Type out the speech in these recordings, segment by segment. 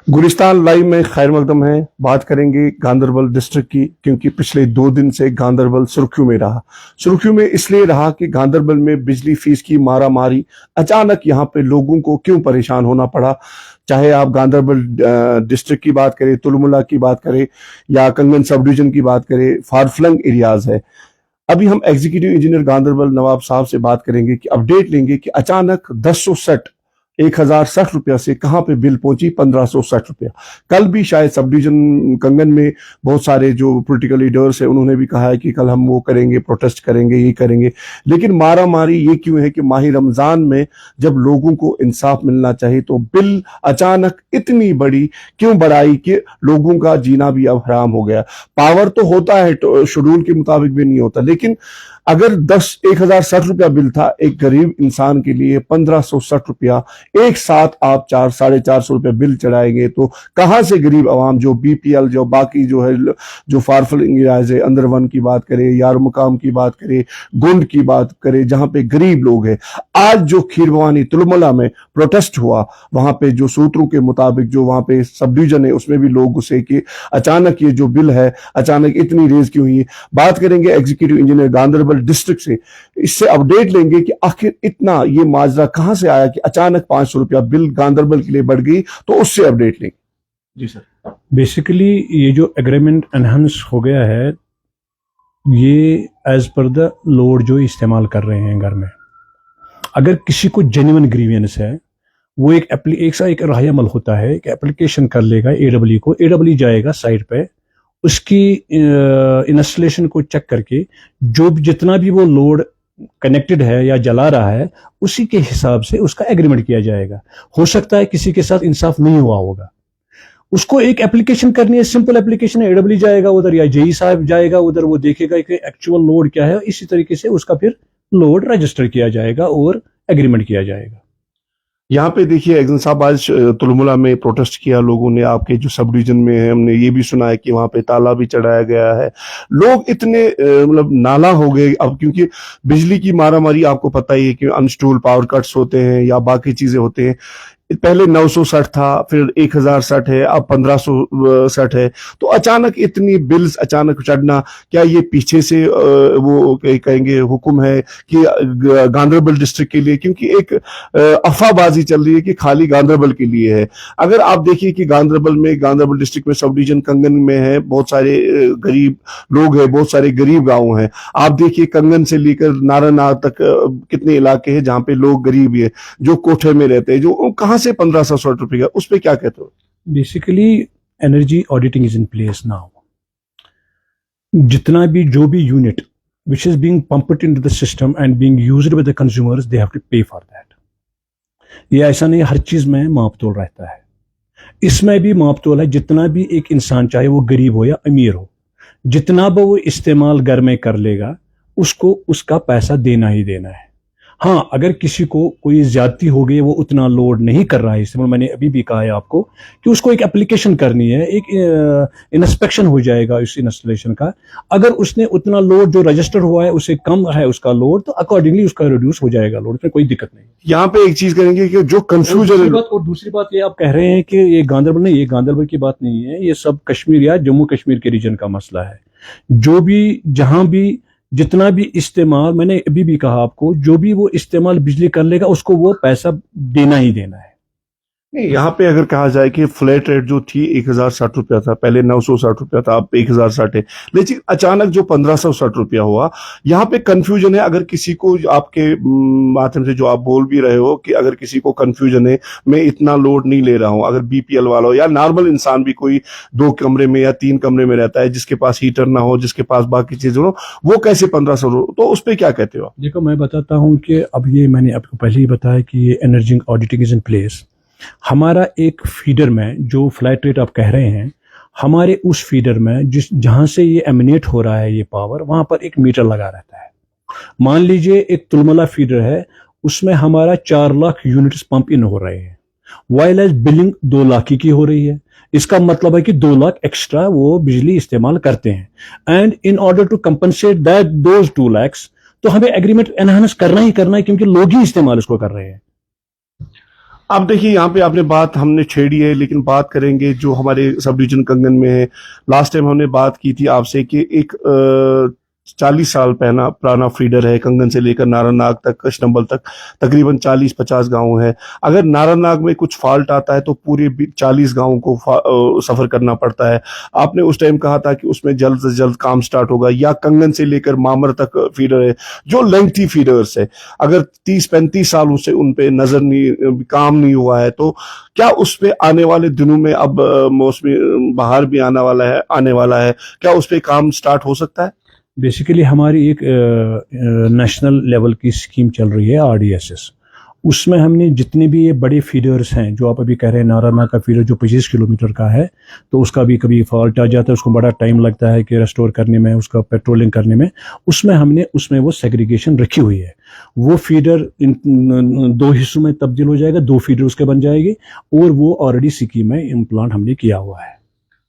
Gulistan live में खैर मकदम है। बात करेंगे गांदरबल डिस्ट्रिक्ट की, क्योंकि पिछले 2 दिन से गांदरबल सुर्खियों में रहा। सुर्खियों में इसलिए रहा कि गांदरबल में बिजली फीस की मारामारी, अचानक यहाँ पे लोगों को क्यों परेशान होना पड़ा। चाहे आप गांदरबल डिस्ट्रिक्ट की बात करें, तुलमुला की बात करें या कंगन सब डिवीजन की बात करें, फारफ्लंग एरियाज है। अभी हम एग्जीक्यूटिव इंजीनियर गांदरबल नवाब साहब से बात करेंगे कि अपडेट लेंगे कि अचानक 1060 से कहां पे बिल पहुंची 1560 रुपया। कल भी शायद सब डिवीजन कंगन में बहुत सारे जो पॉलिटिकल लीडर्स है उन्होंने भी कहा है कि कल हम वो करेंगे, प्रोटेस्ट करेंगे, ये करेंगे। लेकिन मारा मारी ये क्यों है कि माही रमजान में जब लोगों को इंसाफ मिलना चाहिए तो बिल अचानक इतनी बड़ी क्यों बढ़ाई कि लोगों का जीना भी अब हराम हो गया। पावर तो होता है, तो शेड्यूल के मुताबिक भी नहीं होता, लेकिन अगर 1060 बिल था एक गरीब इंसान के लिए, 1560 एक साथ आप 400-450 रुपया बिल चढ़ाएंगे तो कहां से गरीब आवाम जो बीपीएल, जो बाकी जो है, जो फारफलिंग एरियाज है, अंदरवन की बात करें, यार मुकाम की बात करें, गुंड की बात करें, जहां पे गरीब लोग हैं। आज जो खीर भवानी तुलमुला में प्रोटेस्ट हुआ, वहां पे जो सूत्रों के मुताबिक जो वहां पे सब डिवीजन है उसमें भी लोग गुस्से कि अचानक ये जो बिल है अचानक इतनी रेज क्यों हुई। बात करेंगे एग्जीक्यूटिव इंजीनियर गांदरबल डिस्ट्रिक्ट से, इससे अपडेट लेंगे कि आखिर इतना ये माजरा कहां से आया कि अचानक 500 रुपया बिल गांदरबल के लिए बढ़ गई, तो उससे अपडेट लेंगे। जी सर, बेसिकली ये जो एग्रीमेंट एनहांस हो गया है ये एज पर द लोड जो इस्तेमाल कर रहे हैं घर में। अगर किसी को जेन्युइन ग्रीवियंस है वो एक राय अमल होता है कि एप्लीकेशन कर लेगा एडब्ल्यू को, एडब्ल्यू जाएगा साइट पे, उसकी इंस्टॉलेशन को चेक करके जो जितना भी वो लोड कनेक्टेड है या जला रहा है उसी के हिसाब से उसका एग्रीमेंट किया जाएगा। हो सकता है किसी के साथ इंसाफ नहीं हुआ होगा, उसको एक एप्लीकेशन करनी है, सिंपल एप्लीकेशन है, एडब्ल्यू जाएगा उधर या जेई साहब जाएगा उधर, वो देखेगा कि एक्चुअल लोड क्या है, इसी तरीके से उसका फिर लोड रजिस्टर किया जाएगा और एग्रीमेंट किया जाएगा। यहाँ पे देखिए एग्जन साहब, आज तुलमुला में प्रोटेस्ट किया लोगों ने, आपके जो सब डिवीजन में है हमने ये भी सुना है कि वहां पे ताला भी चढ़ाया गया है। लोग इतने मतलब नाला हो गए अब, क्योंकि बिजली की मारामारी आपको पता ही है कि अनस्टूल पावर कट्स होते हैं या बाकी चीजें होते हैं। पहले 960 था, फिर 1060 है, अब 1560 है। तो अचानक इतनी बिल्स अचानक चढ़ना, क्या ये पीछे से वो कहेंगे हुक्म है कि गांदरबल डिस्ट्रिक्ट के लिए, क्योंकि एक अफवाहबाजी चल रही है कि खाली गांदरबल के लिए है। अगर आप देखिए कि गांदरबल डिस्ट्रिक्ट में सब डिवीजन कंगन में है, बहुत सारे गरीब लोग हैं, बहुत सारे गरीब गांव हैं। आप देखिए कंगन से लेकर नारायणनाग तक कितने इलाके हैं जहां पे लोग गरीब है, जो कोठे में रहते हैं, जो कहां से 1560 रुपए का, उस पे क्या कहते हो? Basically energy auditing is in place now. जितना भी जो भी unit which is being pumped into the system and being used by the consumers, they have to pay for that. ये ऐसा नहीं हर चीज में मापतोल रहता है, इसमें भी मापतोल है। जितना भी एक इंसान चाहे वो गरीब हो या अमीर हो, जितना भी वो इस्तेमाल घर में कर लेगा उसको उसका पैसा देना ही देना है। हाँ, अगर किसी को कोई ज्यादती हो गई, वो उतना लोड नहीं कर रहा है, इसमें मैंने अभी भी कहा है आपको कि उसको एक एप्लीकेशन करनी है, एक इंस्पेक्शन हो जाएगा उस इंस्टॉलेशन का। अगर उसने उतना लोड जो रजिस्टर हुआ है उससे कम है उसका लोड, तो अकॉर्डिंगली उसका रिड्यूस हो जाएगा लोड, में कोई दिक्कत नहीं। यहाँ पे एक चीज करेंगे कि जो कंफ्यूजन और दूसरी बात ये आप कह रहे हैं कि ये गांदरबल नहीं, ये गांदरबल की बात नहीं है, ये सब कश्मीर या जम्मू कश्मीर के रीजन का मसला है। जो भी जहां भी जितना भी इस्तेमाल, मैंने अभी भी कहा आपको, जो भी वो इस्तेमाल बिजली कर लेगा उसको वो पैसा देना ही देना है। नहीं, यहाँ पे अगर कहा जाए कि फ्लैट रेट जो थी 1060 रुपया था, पहले 960 रुपया था, अब 1060 है, लेकिन अचानक जो 1560 रुपया हुआ, यहाँ पे कंफ्यूजन है। अगर किसी को, आपके माध्यम से जो आप बोल भी रहे हो कि अगर किसी को कंफ्यूजन है, मैं इतना लोड नहीं ले रहा हूँ, अगर बीपीएल वाला हो या नॉर्मल इंसान भी कोई 2 कमरे में या 3 कमरे में रहता है, जिसके पास हीटर ना हो, जिसके पास बाकी चीजें हो, वो कैसे 1500, तो उस पर क्या कहते हो? देखो, मैं बताता हूँ कि अब ये मैंने आपको पहले ही बताया कि ये energy auditing is in place. हमारा एक फीडर में जो फ्लैट रेट आप कह रहे हैं, हमारे उस फीडर में जहां से ये एमिनेट हो रहा है ये पावर, वहां पर एक मीटर लगा रहता है। मान लीजिए एक तुलमुला फीडर है, उसमें हमारा 4 लाख यूनिट्स पंप इन हो रहे हैं, वाइल एज बिलिंग 2 लाख की हो रही है। इसका मतलब है कि 2 लाख एक्स्ट्रा वो बिजली इस्तेमाल करते हैं। And in order to compensate that those 2 lakhs, तो हमें एग्रीमेंट एनहांस करना ही करना है, क्योंकि लोग ही इस्तेमाल इसको कर रहे हैं। अब देखिए यहाँ पे आपने बात हमने छेड़ी है, लेकिन बात करेंगे जो हमारे सब डिवीजन कंगन में है। लास्ट टाइम हमने बात की थी आपसे कि एक 40 साल पुराना फीडर है, कंगन से लेकर नारायणनाग तक, कशनंबल तक तकरीबन 40-50 गांव है। अगर नारायणनाग में कुछ फॉल्ट आता है तो पूरे 40 गांवों को सफर करना पड़ता है। आपने उस टाइम कहा था कि उसमें जल्द से जल्द काम स्टार्ट होगा, या कंगन से लेकर मामर तक फीडर है जो लेंथी फीडर्स है, अगर 30-35 साल से उन पे नजर नहीं, काम नहीं हुआ है, तो क्या उस पे आने वाले दिनों में, अब मौसमी बहार भी आने वाला है, क्या उस पे काम स्टार्ट हो सकता है? बेसिकली हमारी एक नेशनल लेवल की स्कीम चल रही है आरडीएसएस। उसमें हमने जितने भी ये बड़े फीडर्स हैं, जो आप अभी कह रहे हैं नारायणनाग का फीडर जो 25 किलोमीटर का है, तो उसका भी कभी फॉल्ट आ जाता है, उसको बड़ा टाइम लगता है कि रेस्टोर करने में, उसका पेट्रोलिंग करने में। उसमें वो सेग्रीगेशन रखी हुई है। वो फीडर इन 2 हिस्सों में तब्दील हो जाएगा, 2 फीडर उसके बन जाएगी, और वो ऑलरेडी स्कीम में इम्प्लांट हमने किया हुआ है।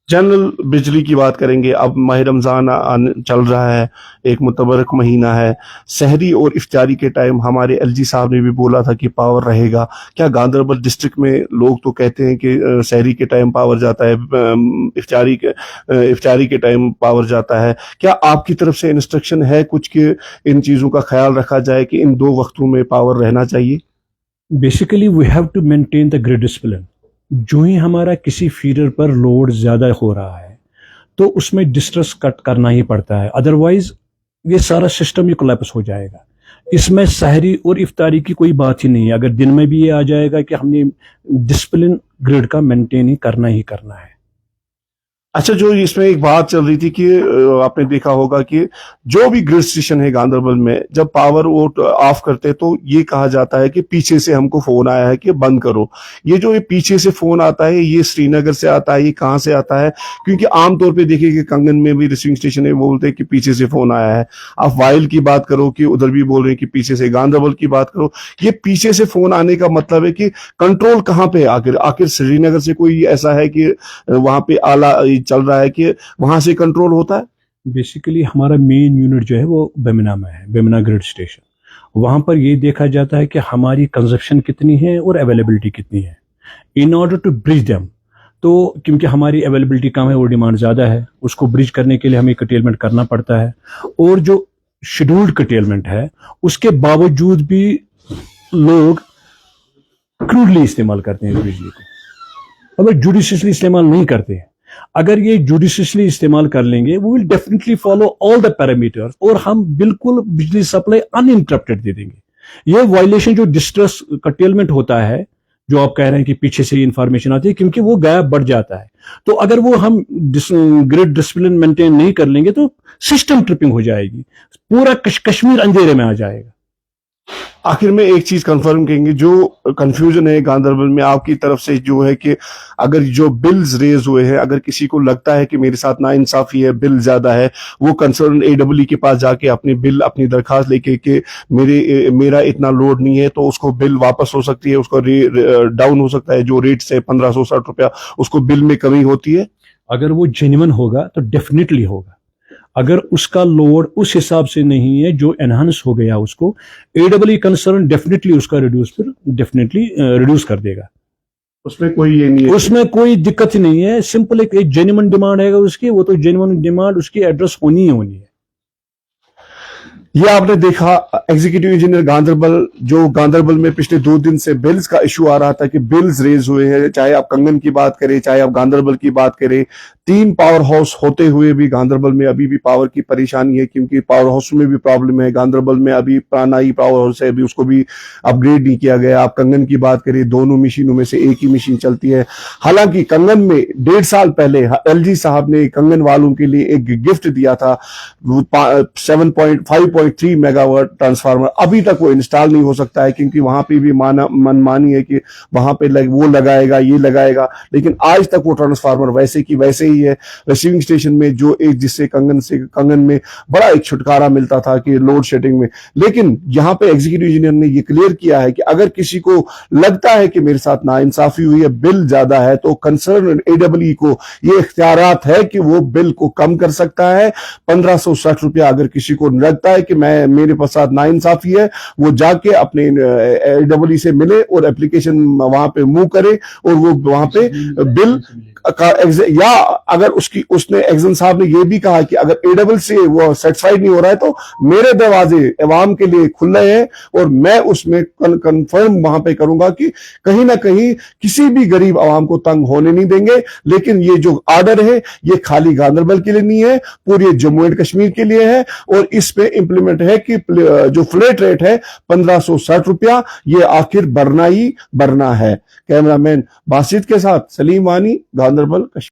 जनरल बिजली की बात करेंगे। अब माह रमज़ान चल रहा है, एक मुतबरक महीना है। सहरी और इफ्तारी के टाइम हमारे एलजी साहब ने भी बोला था कि पावर रहेगा। क्या गांधरबल डिस्ट्रिक्ट में लोग तो कहते हैं कि सहरी के टाइम पावर जाता है, इफ्तारी के टाइम पावर जाता है, क्या आपकी तरफ से इंस्ट्रक्शन है कुछ कि इन चीज़ों का ख्याल रखा जाए कि इन 2 वक्तों में पावर रहना चाहिए? Basically we have to maintain the grid discipline. जो ही हमारा किसी फीडर पर लोड ज़्यादा हो रहा है तो उसमें डिस्ट्रेस कट करना ही पड़ता है, अदरवाइज ये सारा सिस्टम ही कोलैप्स हो जाएगा। इसमें सहरी और इफ्तारी की कोई बात ही नहीं है। अगर दिन में भी ये आ जाएगा कि हमने डिसिप्लिन ग्रिड का मेंटेन ही करना है। अच्छा, जो इसमें एक बात चल रही थी कि आपने देखा होगा कि जो भी ग्रिड स्टेशन है गांधरबल में, जब पावर वो ऑफ करते तो ये कहा जाता है कि पीछे से हमको फोन आया है कि बंद करो। ये जो ये पीछे से फोन आता है, ये श्रीनगर से आता है, ये कहाँ से आता है? क्योंकि आमतौर पे देखिए कि कंगन में भी रिसीविंग स्टेशन है, वो बोलते हैं कि पीछे से फोन आया है। आप वाइल की बात करो कि उधर भी बोल रहे हैं कि पीछे से, गांधरबल की बात करो, ये पीछे से फोन आने का मतलब है कि कंट्रोल कहाँ पे? आखिर श्रीनगर से कोई ऐसा है कि वहां पे आला चल रहा है कि वहां से कंट्रोल होता है? बेसिकली हमारा मेन यूनिट जो है वो बेमिना में है, बेमिना ग्रिड स्टेशन। वहां पर ये देखा जाता है कि हमारी कंजप्शन कितनी है और अवेलेबिलिटी कितनी है, in order to bridge them. तो क्योंकि हमारी अवेलेबिलिटी कम है और डिमांड ज़्यादा है, उसको ब्रिज करने के लिए हमें कटेलमेंट करना पड़ता है। और जो शेड्यूल्ड कटेलमेंट है उसके बावजूद भी लोग क्रूडली इस्तेमाल करते हैं बिजली को, अगर जुडिशियसली इस्तेमाल नहीं करते हैं। अगर ये जुडिशियसली इस्तेमाल कर लेंगे, वो will definitely follow all the parameters, और हम बिल्कुल बिजली सप्लाई अनइंटरप्टेड दे देंगे। ये वायलेशन जो डिस्ट्रेस कटेलमेंट होता है, जो आप कह रहे हैं कि पीछे से इंफॉर्मेशन आती है, क्योंकि वो गैप बढ़ जाता है। तो अगर वो हम ग्रिड डिसिप्लिन मेंटेन नहीं कर लेंगे तो सिस्टम ट्रिपिंग हो जाएगी, पूरा कश्मीर अंधेरे में आ जाएगा। आखिर में एक चीज कंफर्म करेंगे, जो कंफ्यूजन है गांधरबल में आपकी तरफ से जो है कि अगर जो बिल्स रेज हुए हैं, अगर किसी को लगता है कि मेरे साथ नाइंसाफी है, बिल ज्यादा है, वो कंसर्न एडब्ल्यू के पास जाके अपनी दरखास्त लेके कि मेरा इतना लोड नहीं है, तो उसको बिल वापस हो सकती है, उसको डाउन हो सकता है। जो रेट से 1560 रुपया उसको बिल में कमी होती है। अगर वो जेन्युइन होगा तो डेफिनेटली होगा। अगर उसका लोड उस हिसाब से नहीं है जो एनहांस हो गया, उसको एडब्ल्यू कंसर्न डेफिनेटली उसका रिड्यूस कर देगा। उसमें कोई ये नहीं है, उसमें कोई दिक्कत ही नहीं है। सिंपल एक जेन्युइन डिमांड है उसकी, वो तो जेन्युइन डिमांड उसकी एड्रेस होनी ही होनी है। ये आपने देखा एग्जीक्यूटिव इंजीनियर गांधरबल, जो गांधरबल में पिछले 2 दिन से बिल्स का इशू आ रहा था कि बिल्स रेज हुए हैं, चाहे आप कंगन की बात करें, चाहे आप गांधरबल की बात करें। 3 पावर हाउस होते हुए भी गांधरबल में अभी भी पावर की परेशानी है, क्योंकि पावर हाउस में भी प्रॉब्लम है। गांधरबल में अभी पुराना ही पावर हाउस है, अभी उसको भी अपग्रेड नहीं किया गया। आप कंगन की बात करें, दोनों मशीनों में से एक ही मशीन चलती है। हालांकि कंगन में 1.5 साल पहले एलजी साहब ने कंगन वालों के लिए एक गिफ्ट दिया था, 5.3 मेगावाट ट्रांसफार्मर। अभी तक वो इंस्टॉल नहीं हो सकता है, क्योंकि वहां पे भी मनमानी है कि वहां पे वो लगाएगा, ये लगाएगा, लेकिन आज तक वो ट्रांसफार्मर वैसे की वैसे ही है रिसीविंग स्टेशन में, जो एक जिससे कंगन में बड़ा एक छुटकारा मिलता था कि लोड शेडिंग में। लेकिन यहां पे एग्जीक्यूटिव इंजीनियर ने ये क्लियर किया है कि अगर किसी को लगता है कि मेरे साथ नाइंसाफी हुई है, बिल ज्यादा है, तो कंसर्न एडब्ल्यूई को ये इख्तियारात है कि वो बिल को कम कर सकता है। 1560 रुपया अगर किसी को लगता है कि मेरे साथ नाइंसाफी है, वो जाके अपने एडब्ल्यूई से मिले और एप्लीकेशन वहां पे मूव करे और वो वहां पे बिल का या अगर उसने एग्जन साहब ने ये भी कहा कि अगर एडब्ल्यू से वो सेटिस्फाइड नहीं हो रहा है तो मेरे दरवाजे अवाम के लिए खुले हैं और मैं उसमें कंफर्म वहां पे करूंगा कि कहीं ना कहीं किसी भी गरीब आवाम को तंग होने नहीं देंगे। लेकिन ये जो आर्डर है ये खाली गांधरबल के लिए नहीं है, पूरे जम्मू एंड कश्मीर के लिए है और इस पे इंप्लीमेंट है कि जो फ्लैट रेट है 1560 रुपया, ये आखिर बढ़ना ही बढ़ना है। कैमरामैन बासित के साथ सलीम वानी, गांधरबल, कश्मीर।